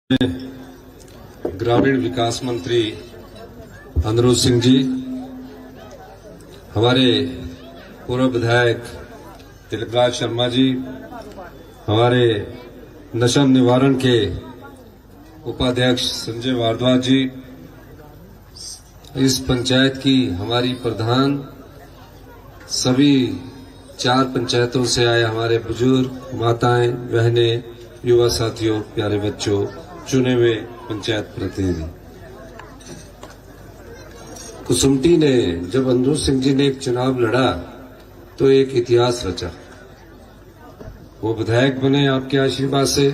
ग्रामीण विकास मंत्री अनुरोध सिंह जी, हमारे पूर्व विधायक तिलकराज शर्मा जी, हमारे नशा निवारण के उपाध्यक्ष संजय भारद्वाज जी, इस पंचायत की हमारी प्रधान, सभी 4 पंचायतों से आए हमारे बुजुर्ग, माताएं, बहनें, युवा साथियों, प्यारे बच्चों, चुने हुए पंचायत प्रतिनिधि। कुसुमटी ने जब अनुरोध सिंह जी ने एक चुनाव लड़ा तो एक इतिहास रचा। वो विधायक बने आपके आशीर्वाद से,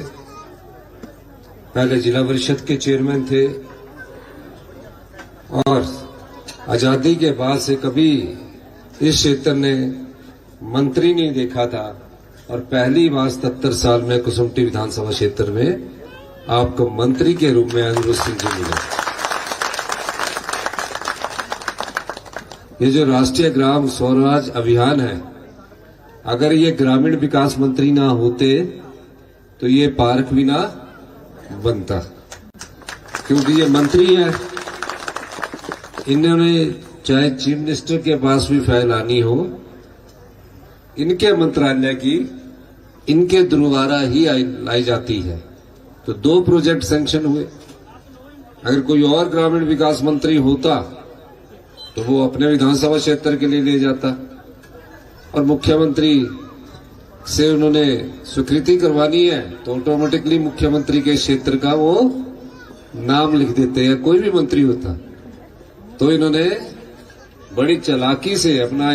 पहले जिला परिषद के चेयरमैन थे और आजादी के बाद से कभी इस क्षेत्र ने मंत्री नहीं देखा था और पहली बार 77 साल में कुसुमटी विधानसभा क्षेत्र में आपको मंत्री के रूप में अनुरोध सिंह जी मिले। ये जो राष्ट्रीय ग्राम स्वराज अभियान है, अगर ये ग्रामीण विकास मंत्री ना होते तो ये पार्क भी ना बनता, क्योंकि ये मंत्री है। इन्होंने चाहे चीफ मिनिस्टर के पास भी फाइल आनी हो, इनके मंत्रालय की इनके द्वारा ही लाई जाती है। तो 2 प्रोजेक्ट सैंक्शन हुए। अगर कोई और ग्रामीण विकास मंत्री होता तो वो अपने विधानसभा क्षेत्र के लिए ले जाता और मुख्यमंत्री से उन्होंने स्वीकृति करवानी है तो ऑटोमेटिकली मुख्यमंत्री के क्षेत्र का वो नाम लिख देते हैं, कोई भी मंत्री होता। तो इन्होंने बड़ी चालाकी से अपना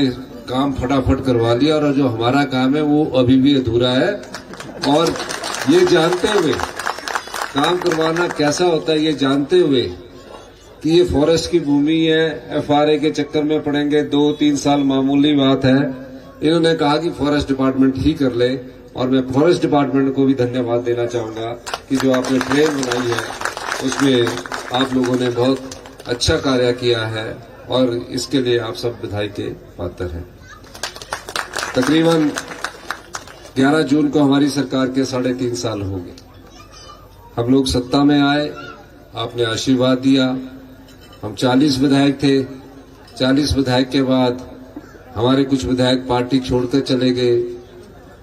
काम फटाफट करवा लिया और जो हमारा काम है वो अभी भी अधूरा है। और ये जानते हुए, काम करवाना कैसा होता है ये जानते हुए कि ये फॉरेस्ट की भूमि है, एफआरए के चक्कर में पड़ेंगे, 2-3 साल मामूली बात है। इन्होंने कहा कि फॉरेस्ट डिपार्टमेंट ही कर ले और मैं फॉरेस्ट डिपार्टमेंट को भी धन्यवाद देना चाहूंगा कि जो आपने ट्रेन बनाई है उसमें आप लोगों ने बहुत अच्छा कार्य किया है और इसके लिए आप सब बधाई के पात्र हैं। तकरीबन 11 जून को हमारी सरकार के 3.5 साल हो गए। हम लोग सत्ता में आए, आपने आशीर्वाद दिया। हम 40 विधायक थे। 40 विधायक के बाद हमारे कुछ विधायक पार्टी छोड़कर चले गए,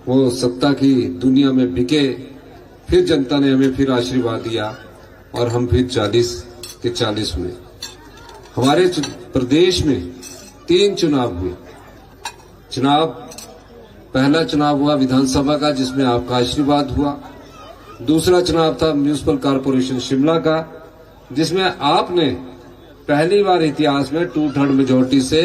वो सत्ता की दुनिया में बिके। फिर जनता ने हमें फिर आशीर्वाद दिया और हम फिर 40 के 40 हुए। हमारे प्रदेश में 3 चुनाव हुए। पहला चुनाव हुआ विधानसभा का जिसमें आपका आशीर्वाद हुआ। दूसरा चुनाव था म्युनिसिपल कॉर्पोरेशन शिमला का, जिसमें आपने पहली बार इतिहास में 2/3 मेजोरिटी से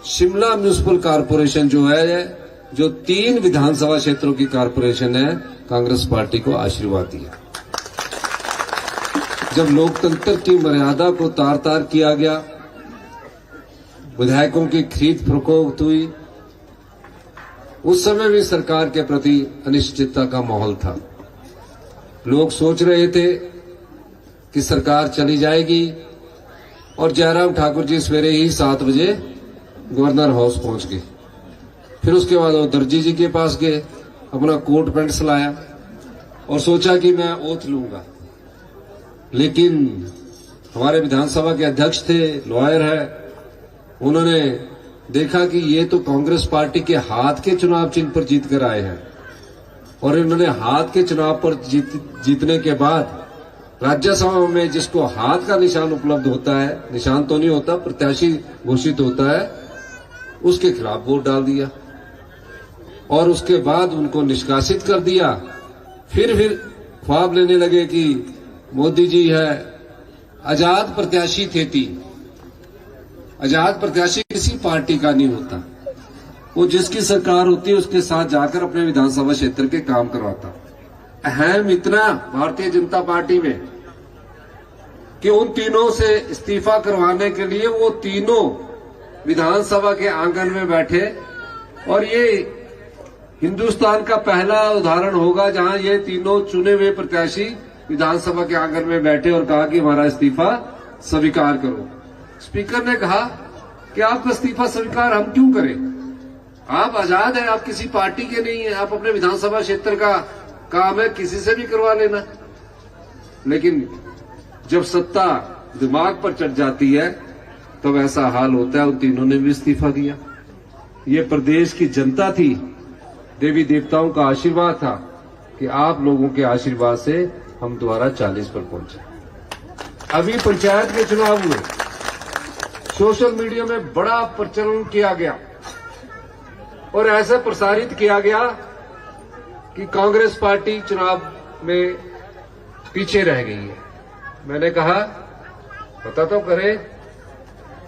शिमला म्युनिसिपल कॉर्पोरेशन जो है, जो 3 विधानसभा क्षेत्रों की कॉर्पोरेशन है, कांग्रेस पार्टी को आशीर्वाद दिया। जब लोकतंत्र की मर्यादा को तार तार किया गया, विधायकों की खरीद फरोख्त हुई, उस समय भी सरकार के प्रति अनिश्चितता का माहौल था। लोग सोच रहे थे कि सरकार चली जाएगी और जयराम ठाकुर जी सवेरे ही 7 बजे गवर्नर हाउस पहुंच गए। फिर उसके बाद वो दर्जी जी के पास गए, अपना कोट पैंट सिलाया और सोचा कि मैं ओथ लूंगा। लेकिन हमारे विधानसभा के अध्यक्ष थे, लॉयर है, उन्होंने देखा कि ये तो कांग्रेस पार्टी के हाथ के चुनाव चिन्ह पर जीत कर आए हैं और इन्होंने हाथ के चुनाव पर जीतने के बाद राज्यसभा में जिसको हाथ का निशान उपलब्ध होता है, निशान तो नहीं होता, प्रत्याशी घोषित होता है, उसके खिलाफ वोट डाल दिया और उसके बाद उनको निष्कासित कर दिया। फिर ख्वाब लेने लगे कि मोदी जी है। आजाद प्रत्याशी थे 3। आजाद प्रत्याशी किसी पार्टी का नहीं होता, वो जिसकी सरकार होती है उसके साथ जाकर अपने विधानसभा क्षेत्र के काम करवाता। अहम इतना भारतीय जनता पार्टी में कि उन तीनों से इस्तीफा करवाने के लिए वो तीनों विधानसभा के आंगन में बैठे और ये हिंदुस्तान का पहला उदाहरण होगा जहां ये तीनों चुने हुए प्रत्याशी विधानसभा के आंगन में बैठे और कहा कि हमारा इस्तीफा स्वीकार करो। स्पीकर ने कहा कि आपका इस्तीफा स्वीकार हम क्यों करें, आप आजाद हैं, आप किसी पार्टी के नहीं हैं, आप अपने विधानसभा क्षेत्र का काम है, किसी से भी करवा लेना। लेकिन जब सत्ता दिमाग पर चढ़ जाती है तब ऐसा हाल होता है। उन तीनों ने भी इस्तीफा दिया। ये प्रदेश की जनता थी, देवी देवताओं का आशीर्वाद था कि आप लोगों के आशीर्वाद से हम दोबारा 40 पर पहुंचे। अभी पंचायत के चुनाव हुए, सोशल मीडिया में बड़ा प्रचलन किया गया और ऐसा प्रसारित किया गया कि कांग्रेस पार्टी चुनाव में पीछे रह गई है। मैंने कहा पता तो करें,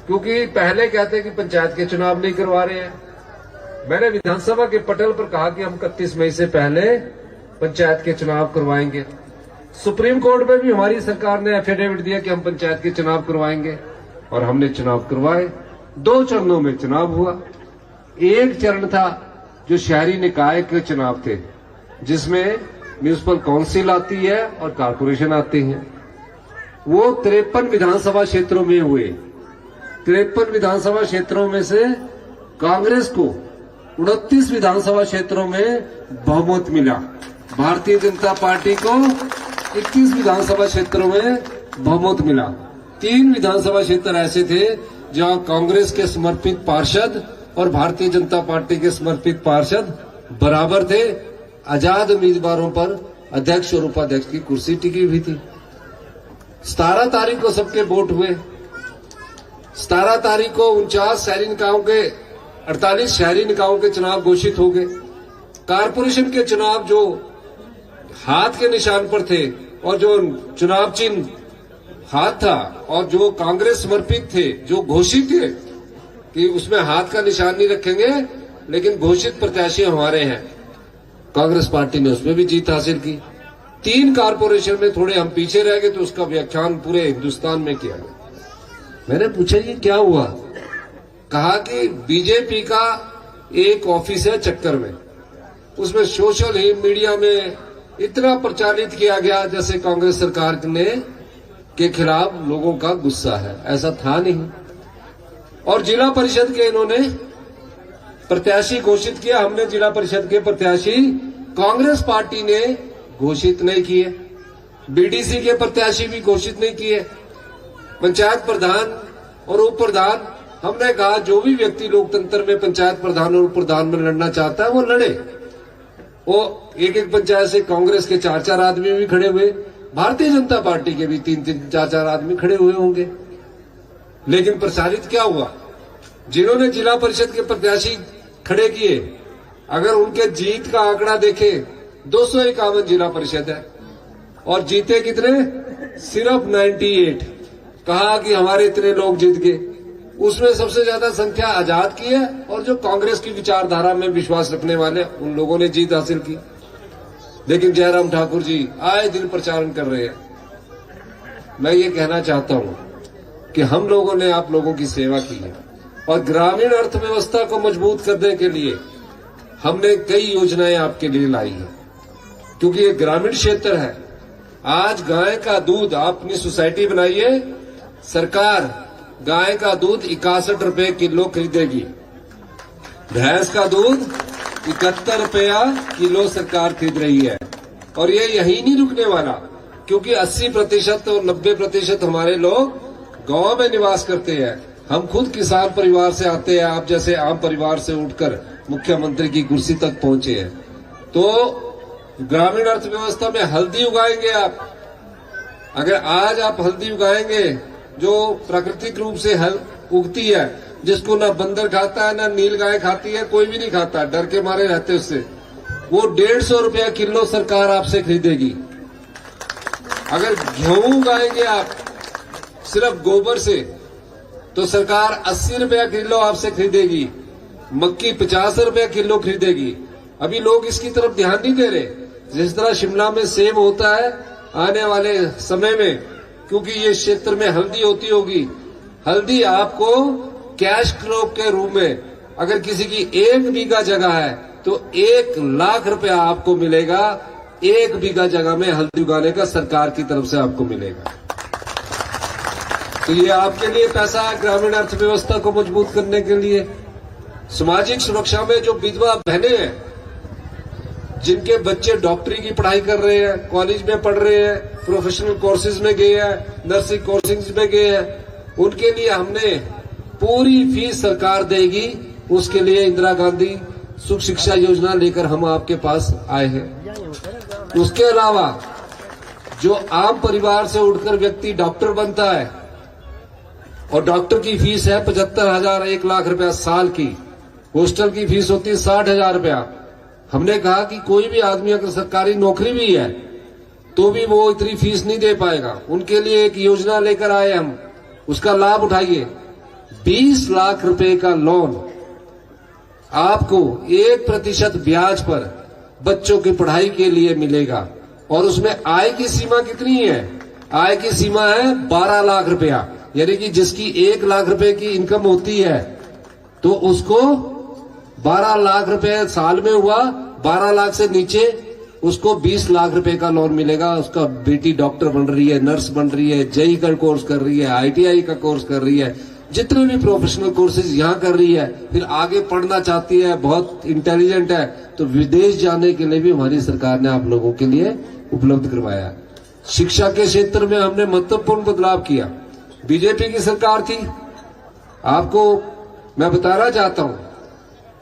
क्योंकि पहले कहते कि पंचायत के चुनाव नहीं करवा रहे हैं। मैंने विधानसभा के पटल पर कहा कि हम 31 मई से पहले पंचायत के चुनाव करवाएंगे। सुप्रीम कोर्ट में भी हमारी सरकार ने एफिडेविट दिया कि हम पंचायत के चुनाव करवाएंगे और हमने चुनाव करवाए। 2 चरणों में चुनाव हुआ। एक चरण था जो शहरी निकाय के चुनाव थे, जिसमें म्यूनिसिपल काउंसिल आती है और कारपोरेशन आते हैं। वो 53 विधानसभा क्षेत्रों में हुए। 53 विधानसभा क्षेत्रों में से कांग्रेस को 29 विधानसभा क्षेत्रों में बहुमत मिला। भारतीय जनता पार्टी को 21 विधानसभा क्षेत्रों में बहुमत मिला। 3 विधानसभा क्षेत्र ऐसे थे जहां कांग्रेस के समर्पित पार्षद और भारतीय जनता पार्टी के समर्पित पार्षद बराबर थे। आजाद उम्मीदवारों पर अध्यक्ष और उपाध्यक्ष की कुर्सी टिकी हुई थी। 17 तारीख को सबके वोट हुए। 17 तारीख को 49 शहरी निकायों के 48 शहरी निकायों के चुनाव घोषित हो गए। कारपोरेशन के चुनाव जो हाथ के निशान पर थे और जो चुनाव चिन्ह हाथ था और जो कांग्रेस समर्पित थे, जो घोषित थे कि उसमें हाथ का निशान नहीं रखेंगे, लेकिन घोषित प्रत्याशी हमारे हैं, कांग्रेस पार्टी ने उसमें भी जीत हासिल की। 3 कारपोरेशन में थोड़े हम पीछे रह गए, तो उसका व्याख्यान पूरे हिंदुस्तान में किया गया। मैंने पूछा ये क्या हुआ? कहा कि बीजेपी का एक ऑफिस है चक्कर में, उसमें सोशल मीडिया में इतना प्रचारित किया गया जैसे कांग्रेस सरकार ने के खिलाफ लोगों का गुस्सा है। ऐसा था नहीं। और जिला परिषद के इन्होंने प्रत्याशी घोषित किया। हमने जिला परिषद के प्रत्याशी कांग्रेस पार्टी ने घोषित नहीं किए। बीडीसी के प्रत्याशी भी घोषित नहीं किए। पंचायत प्रधान और उप प्रधान, हमने कहा जो भी व्यक्ति लोकतंत्र में पंचायत प्रधान और उप प्रधान में लड़ना चाहता है वो लड़े। वो एक पंचायत से कांग्रेस के 4-4 आदमी भी खड़े हुए, भारतीय जनता पार्टी के भी 3-3, 4-4 आदमी खड़े हुए होंगे। लेकिन प्रसारित क्या हुआ? जिन्होंने जिला परिषद के प्रत्याशी खड़े किए, अगर उनके जीत का आंकड़ा देखे 251 जिला परिषद है और जीते कितने? सिर्फ 98। कहा कि हमारे इतने लोग जीत गए। उसमें सबसे ज्यादा संख्या आजाद की है और जो कांग्रेस की विचारधारा में विश्वास रखने वाले उन लोगों ने जीत हासिल की। लेकिन जयराम ठाकुर जी आए दिन प्रचारण कर रहे हैं। मैं ये कहना चाहता हूं कि हम लोगों ने आप लोगों की सेवा की है और ग्रामीण अर्थव्यवस्था को मजबूत करने के लिए हमने कई योजनाएं आपके लिए लाई है, क्योंकि ये ग्रामीण क्षेत्र है। आज गाय का दूध, आप अपनी सोसाइटी बनाइए, सरकार गाय का दूध 61 रुपए किलो खरीदेगी, भैंस का दूध 71 रुपया किलो सरकार खरीद रही है। और ये यही नहीं रुकने वाला, क्योंकि 80% और 90% हमारे लोग गांव में निवास करते हैं। हम खुद किसान परिवार से आते हैं, आप जैसे आम परिवार से उठकर मुख्यमंत्री की कुर्सी तक पहुंचे हैं। तो ग्रामीण अर्थव्यवस्था में हल्दी उगाएंगे आप। अगर आज आप हल्दी उगाएंगे जो प्राकृतिक रूप से उगती है, जिसको ना बंदर खाता है ना नीलगाय खाती है, कोई भी नहीं खाता, डर के मारे रहते उससे, वो 150 रुपया किलो सरकार आपसे खरीदेगी। अगर गेहूं उगाएंगे आप सिर्फ गोबर से, तो सरकार 80 रुपया किलो आपसे खरीदेगी। मक्की 50 रुपया किलो खरीदेगी। अभी लोग इसकी तरफ ध्यान नहीं दे रहे। जिस तरह शिमला में सेब होता है आने वाले समय में, क्योंकि ये क्षेत्र में हल्दी होती होगी, हल्दी आपको कैश क्रॉप के रूप में, अगर किसी की 1 बीघा जगह है तो 1 लाख रुपया आपको मिलेगा। 1 बीघा जगह में हल्दी उगाने का सरकार की तरफ से आपको मिलेगा। तो ये आपके लिए पैसा है ग्रामीण अर्थव्यवस्था को मजबूत करने के लिए। सामाजिक सुरक्षा में जो विधवा बहनें हैं, जिनके बच्चे डॉक्टरी की पढ़ाई कर रहे हैं, कॉलेज में पढ़ रहे हैं, प्रोफेशनल कोर्सेज में गए हैं, नर्सिंग कोर्सेज में गए हैं, उनके लिए हमने पूरी फीस सरकार देगी। उसके लिए इंदिरा गांधी सुख शिक्षा योजना लेकर हम आपके पास आए हैं। उसके अलावा जो आम परिवार से उठकर व्यक्ति डॉक्टर बनता है और डॉक्टर की फीस है 75,000 1 लाख रुपया साल की, हॉस्टल की फीस होती है 60,000 रुपया। हमने कहा कि कोई भी आदमी अगर सरकारी नौकरी भी है तो भी वो इतनी फीस नहीं दे पाएगा। उनके लिए एक योजना लेकर आए हम, उसका लाभ उठाइए। 20 लाख रुपए का लोन आपको 1% ब्याज पर बच्चों की पढ़ाई के लिए मिलेगा। और उसमें आय की सीमा कितनी है? आय की सीमा है 12 लाख रुपया, यानी कि जिसकी 1 लाख रुपए की इनकम होती है तो उसको 12 लाख रुपए साल में हुआ, 12 लाख से नीचे उसको 20 लाख रुपए का लोन मिलेगा। उसका बेटी डॉक्टर बन रही है, नर्स बन रही है, जेई का कोर्स कर रही है, ITI का कोर्स कर रही है, जितने भी प्रोफेशनल कोर्सेज यहाँ कर रही है, फिर आगे पढ़ना चाहती है, बहुत इंटेलिजेंट है, तो विदेश जाने के लिए भी हमारी सरकार ने आप लोगों के लिए उपलब्ध करवाया। शिक्षा के क्षेत्र में हमने महत्वपूर्ण बदलाव किया। बीजेपी की सरकार थी, आपको मैं बताना चाहता हूं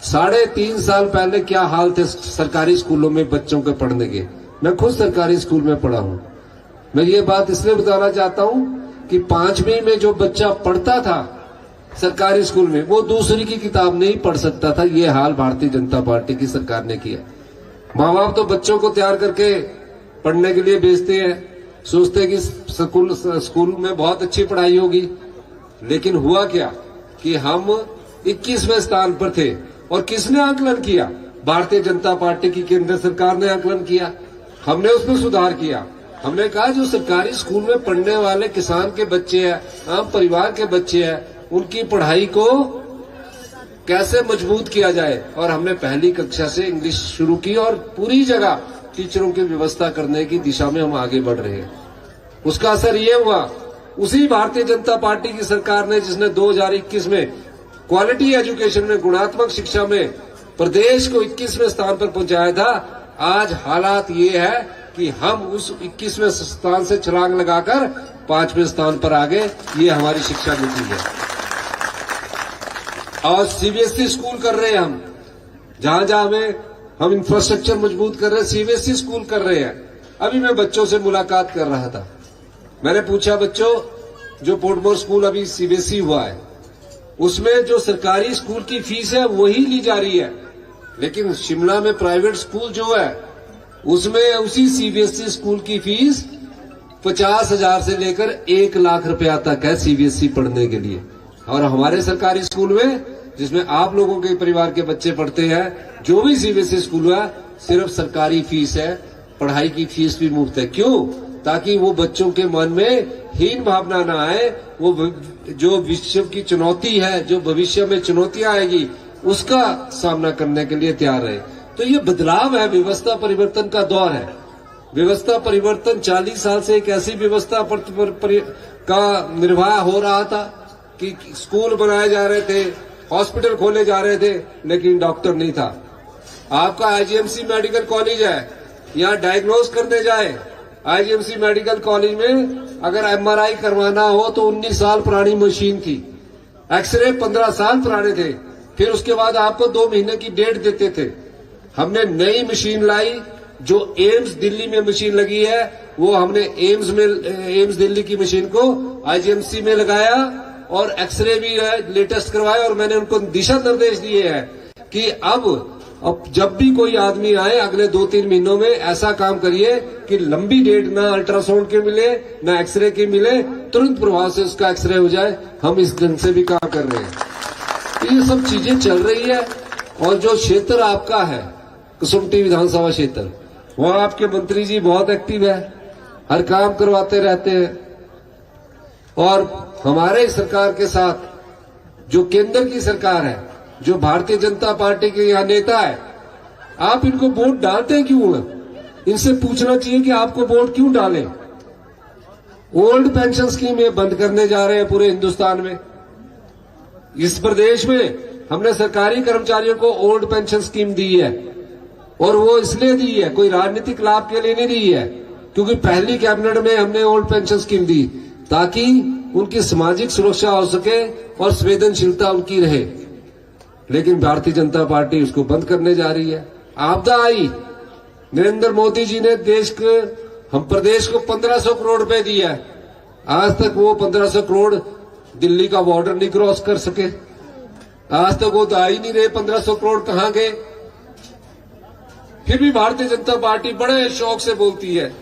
3.5 साल पहले क्या हाल थे सरकारी स्कूलों में बच्चों के पढ़ने के। मैं खुद सरकारी स्कूल में पढ़ा हूं। मैं ये बात इसलिए बताना चाहता हूं कि 5वीं में जो बच्चा पढ़ता था सरकारी स्कूल में, वो दूसरी की किताब नहीं पढ़ सकता था। ये हाल भारतीय जनता पार्टी की सरकार ने किया। माँ बाप तो बच्चों को तैयार करके पढ़ने के लिए भेजते हैं, सोचते हैं कि स्कूल में बहुत अच्छी पढ़ाई होगी, लेकिन हुआ क्या कि हम 21वें स्थान पर थे। और किसने आकलन किया? भारतीय जनता पार्टी की केंद्र सरकार ने आकलन किया। हमने उसमें सुधार किया। हमने कहा जो सरकारी स्कूल में पढ़ने वाले किसान के बच्चे हैं, आम परिवार के बच्चे हैं, उनकी पढ़ाई को कैसे मजबूत किया जाए। और हमने पहली कक्षा से इंग्लिश शुरू की और पूरी जगह टीचरों की व्यवस्था करने की दिशा में हम आगे बढ़ रहे हैं। उसका असर ये हुआ, उसी भारतीय जनता पार्टी की सरकार ने जिसने 2021 में क्वालिटी एजुकेशन में, गुणात्मक शिक्षा में प्रदेश को 21वें स्थान पर पहुंचाया था। आज हालात ये है कि हम उस 21वें स्थान से छलांग लगाकर 5वें स्थान पर आ गए। ये हमारी शिक्षा नीति है। और CBSE स्कूल कर रहे हैं हम, जहां जहां हम इंफ्रास्ट्रक्चर मजबूत कर रहे हैं, CBSE स्कूल कर रहे हैं। अभी मैं बच्चों से मुलाकात कर रहा था, मैंने पूछा बच्चों, जो पोर्टमोर स्कूल अभी CBSE हुआ है उसमें जो सरकारी स्कूल की फीस है वही ली जा रही है, लेकिन शिमला में प्राइवेट स्कूल जो है उसमें उसी CBSE स्कूल की फीस 50,000 से लेकर 1 लाख रुपया तक है CBSE पढ़ने के लिए। और हमारे सरकारी स्कूल में, जिसमें आप लोगों के परिवार के बच्चे पढ़ते हैं, जो भी CBSE स्कूल है, सिर्फ सरकारी फीस है, पढ़ाई की फीस भी मुफ्त है। क्यों? ताकि वो बच्चों के मन में हीन भावना ना आए, वो जो विश्व की चुनौती है, जो भविष्य में चुनौतियां आएगी, उसका सामना करने के लिए तैयार रहे। तो ये बदलाव है, व्यवस्था परिवर्तन का दौर है। व्यवस्था परिवर्तन 40 साल से एक ऐसी व्यवस्था का निर्वाह हो रहा था कि स्कूल बनाए जा रहे थे, हॉस्पिटल खोले जा रहे थे, लेकिन डॉक्टर नहीं था। आपका IGMC मेडिकल कॉलेज है, यहाँ डायग्नोज करने जाए, IGMC मेडिकल कॉलेज में अगर MRI करवाना हो तो 19 साल पुरानी मशीन थी, एक्सरे 15 साल पुराने थे, फिर उसके बाद आपको 2 महीने की डेट देते थे। हमने नई मशीन लाई, जो एम्स दिल्ली में मशीन लगी है, वो हमने एम्स दिल्ली की मशीन को IGMC में लगाया और एक्सरे भी लेटेस्ट करवाया। और मैंने उनको दिशा निर्देश दिए हैं कि अब जब भी कोई आदमी आए अगले 2-3 महीनों में ऐसा काम करिए कि लंबी डेट ना अल्ट्रासाउंड के मिले, ना एक्सरे के मिले, तुरंत प्रभाव से उसका एक्सरे हो जाए। हम इस ढंग से भी काम कर रहे हैं। तो ये सब चीजें चल रही है। और जो क्षेत्र आपका है कसुम्पटी विधानसभा क्षेत्र, वहां आपके मंत्री जी बहुत एक्टिव है, हर काम करवाते रहते हैं। और हमारे सरकार के साथ जो केंद्र की सरकार है, जो भारतीय जनता पार्टी के यहाँ नेता है, आप इनको वोट डालते क्यों हैं? इनसे पूछना चाहिए कि आपको वोट क्यों डालें। ओल्ड पेंशन स्कीम ये बंद करने जा रहे हैं पूरे हिंदुस्तान में। इस प्रदेश में हमने सरकारी कर्मचारियों को ओल्ड पेंशन स्कीम दी है, और वो इसलिए दी है, कोई राजनीतिक लाभ के लिए नहीं दी है, क्योंकि पहली कैबिनेट में हमने ओल्ड पेंशन स्कीम दी ताकि उनकी सामाजिक सुरक्षा हो सके और संवेदनशीलता उनकी रहे, लेकिन भारतीय जनता पार्टी उसको बंद करने जा रही है। आपदा आई, नरेंद्र मोदी जी ने हम प्रदेश को 1500 करोड़ रुपए दिया है, आज तक वो 1500 करोड़ दिल्ली का बॉर्डर नहीं क्रॉस कर सके, आज तक वो तो आ ही नहीं रहे 1500 करोड़ कहां गए। फिर भी भारतीय जनता पार्टी बड़े शौक से बोलती है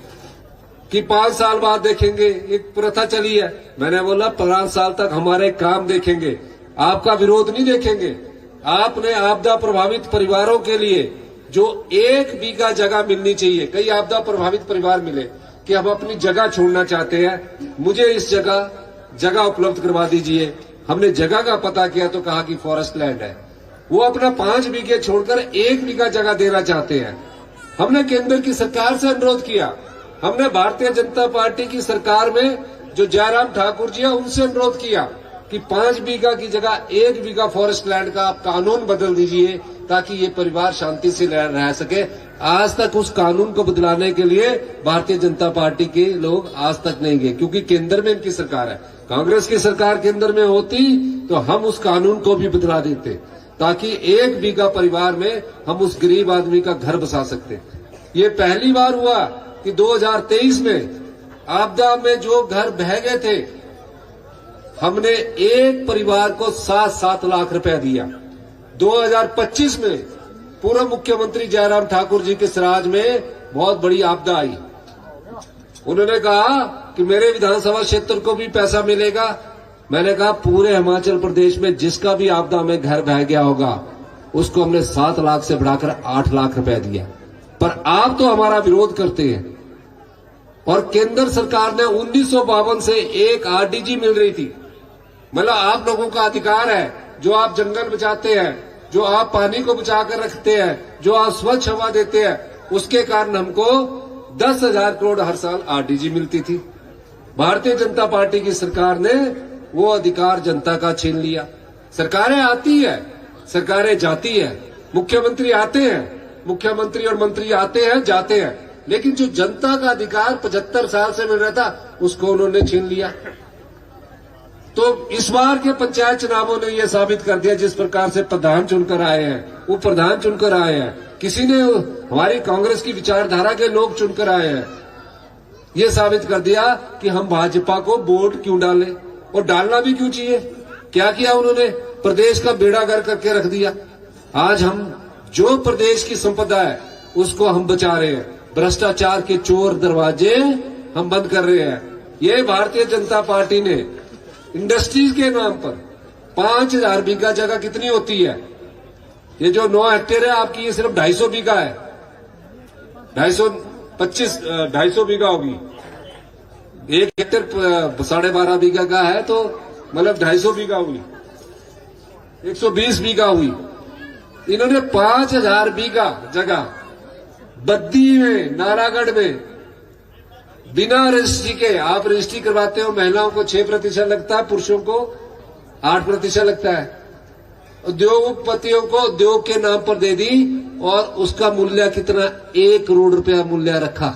कि 5 साल बाद देखेंगे, एक प्रथा चली है। मैंने बोला 5 साल तक हमारे काम देखेंगे, आपका विरोध नहीं देखेंगे। आपने आपदा प्रभावित परिवारों के लिए जो 1 बीघा जगह मिलनी चाहिए, कई आपदा प्रभावित परिवार मिले कि हम अपनी जगह छोड़ना चाहते हैं, मुझे इस जगह उपलब्ध करवा दीजिए। हमने जगह का पता किया तो कहा कि फॉरेस्ट लैंड है। वो अपना 5 बीघे छोड़कर 1 बीघा जगह देना चाहते हैं। हमने केंद्र की सरकार से अनुरोध किया, हमने भारतीय जनता पार्टी की सरकार में जो जयराम ठाकुर जी है उनसे अनुरोध किया कि 5 बीघा की जगह 1 बीघा फॉरेस्ट लैंड का आप कानून बदल दीजिए ताकि ये परिवार शांति से रह सके। आज तक उस कानून को बदलाने के लिए भारतीय जनता पार्टी के लोग आज तक नहीं गए, क्योंकि केंद्र में इनकी सरकार है। कांग्रेस की सरकार केंद्र में होती तो हम उस कानून को भी बदला देते ताकि 1 बीघा परिवार में हम उस गरीब आदमी का घर बसा सकते। ये पहली बार हुआ कि 2023 में आपदा में जो घर बह गए थे, हमने एक परिवार को 7-7 लाख रुपया दिया। 2025 में पूर्व मुख्यमंत्री जयराम ठाकुर जी के स्वराज में बहुत बड़ी आपदा आई, उन्होंने कहा कि मेरे विधानसभा क्षेत्र को भी पैसा मिलेगा। मैंने कहा पूरे हिमाचल प्रदेश में जिसका भी आपदा में घर बह गया होगा उसको हमने 7 लाख से बढ़ाकर 8 लाख रुपया दिया। पर आप तो हमारा विरोध करते हैं और केंद्र सरकार ने 1952 से एक आरडीजी मिल रही थी। मतलब आप लोगों का अधिकार है, जो आप जंगल बचाते हैं, जो आप पानी को बचाकर रखते हैं, जो आप स्वच्छ हवा देते हैं, उसके कारण हमको 10,000 करोड़ हर साल आरडीजी मिलती थी। भारतीय जनता पार्टी की सरकार ने वो अधिकार जनता का छीन लिया। सरकारें आती है, सरकारें जाती है, मुख्यमंत्री आते हैं, मुख्यमंत्री और मंत्री आते हैं जाते हैं, लेकिन जो जनता का अधिकार 75 साल से मिल रहा था उसको उन्होंने छीन लिया। तो इस बार के पंचायत चुनावों ने यह साबित कर दिया, जिस प्रकार से प्रधान चुनकर आए हैं, वो प्रधान चुनकर आए हैं, किसी ने हमारी कांग्रेस की विचारधारा के लोग चुनकर आए हैं, ये साबित कर दिया कि हम भाजपा को वोट क्यों डालें और डालना भी क्यों चाहिए। क्या किया उन्होंने, प्रदेश का बेड़ा गर्क करके रख दिया। आज हम जो प्रदेश की संपदा है उसको हम बचा रहे हैं, भ्रष्टाचार के चोर दरवाजे हम बंद कर रहे हैं। ये भारतीय जनता पार्टी ने इंडस्ट्रीज के नाम पर 5,000 बीघा जगह कितनी होती है, ये जो 9 हेक्टेयर है आपकी, ये सिर्फ 250 बीघा है, 250 बीघा होगी। 1 हेक्टेयर 12.5 बीघा का है तो मतलब 250 बीघा हुई, 120 बीघा हुई। इन्होंने 5,000 बीघा जगह बद्दी में, नारागढ़ में बिना रजिस्ट्री के, आप रजिस्ट्री करवाते हो, महिलाओं को 6% लगता है, पुरुषों को 8% लगता है। उद्योगपतियों को उद्योग के नाम पर दे दी और उसका मूल्य कितना, 1 करोड़ रुपया मूल्य रखा।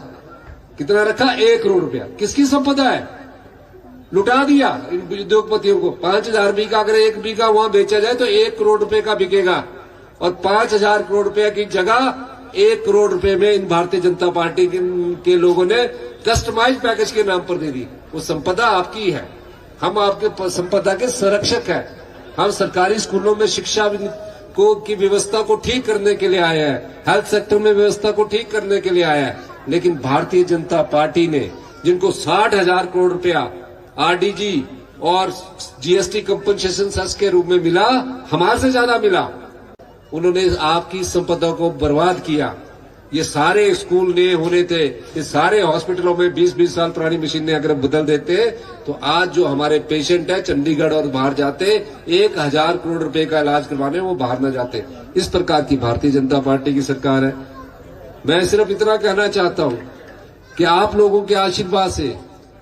कितना रखा, 1 करोड़ रुपया। किसकी संपदा है, लुटा दिया इन उद्योगपतियों को। 5,000 बीघा, अगर 1 बीघा वहां बेचा जाए तो 1 करोड़ रुपए का बिकेगा, और 5,000 करोड़ रुपए की जगह 1 करोड़ रुपए में इन भारतीय जनता पार्टी के लोगों ने कस्टमाइज पैकेज के नाम पर दे दी। वो संपदा आपकी है, हम आपके संपदा के संरक्षक हैं। हम सरकारी स्कूलों में शिक्षा की व्यवस्था को ठीक करने के लिए आए हैं, हेल्थ सेक्टर में व्यवस्था को ठीक करने के लिए आए हैं, लेकिन भारतीय जनता पार्टी ने जिनको 60,000 करोड़ रुपया आरडीजी और जीएसटी कंपनसेशन सेस के रूप में मिला, हमारे से ज्यादा मिला, उन्होंने आपकी संपदा को बर्बाद किया। ये सारे स्कूल नए होने थे, ये सारे हॉस्पिटलों में 20-20 साल पुरानी मशीनें अगर बदल देते तो आज जो हमारे पेशेंट है चंडीगढ़ और बाहर जाते, 1,000 करोड़ रुपए का इलाज करवाने, वो बाहर न जाते। इस प्रकार की भारतीय जनता पार्टी की सरकार है। मैं सिर्फ इतना कहना चाहता हूं कि आप लोगों के आशीर्वाद से,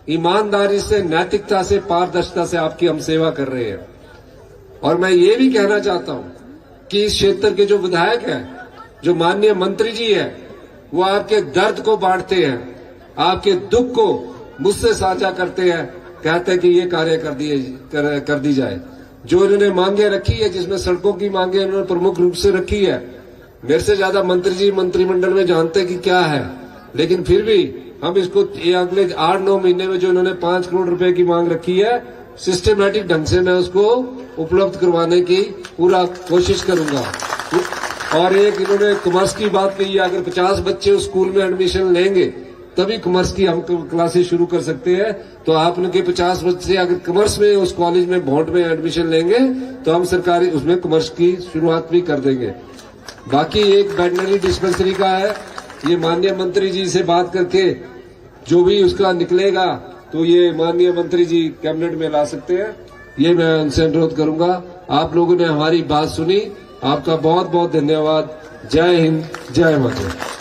ईमानदारी से, नैतिकता से, पारदर्शिता से आपकी हम सेवा कर रहे हैं। और मैं ये भी कहना चाहता हूं कि इस क्षेत्र के जो विधायक हैं, जो माननीय मंत्री जी है, वो आपके दर्द को बांटते हैं, आपके दुख को मुझसे साझा करते हैं, कहते हैं कि ये कार्य कर दी जाए। जो इन्होंने मांगे रखी है, जिसमें सड़कों की मांगे इन्होंने प्रमुख रूप से रखी है, मेरे से ज्यादा मंत्री जी मंत्रिमंडल में जानते हैं कि क्या है, लेकिन फिर भी हम इसको अगले 8-9 महीने में जो इन्होंने 5 करोड़ रुपए की मांग रखी है, सिस्टमेटिक ढंग से मैं उसको उपलब्ध करवाने की पूरा कोशिश करूंगा। और एक इन्होंने कॉमर्स की बात कही है, अगर 50 बच्चे उस स्कूल में एडमिशन लेंगे तभी कॉमर्स की हम क्लासेस शुरू कर सकते हैं। तो आप उनके 50 बच्चे अगर कॉमर्स में उस कॉलेज में भोंट में एडमिशन लेंगे तो हम सरकारी उसमें कॉमर्स की शुरुआत भी कर देंगे। बाकी एक वेटनरी डिस्पेंसरी का है, ये माननीय मंत्री जी से बात करके जो भी उसका निकलेगा तो ये माननीय मंत्री जी कैबिनेट में ला सकते हैं, ये मैं उनसे अनुरोध करूंगा। आप लोगों ने हमारी बात सुनी, आपका बहुत बहुत धन्यवाद। जय हिंद, जय माता।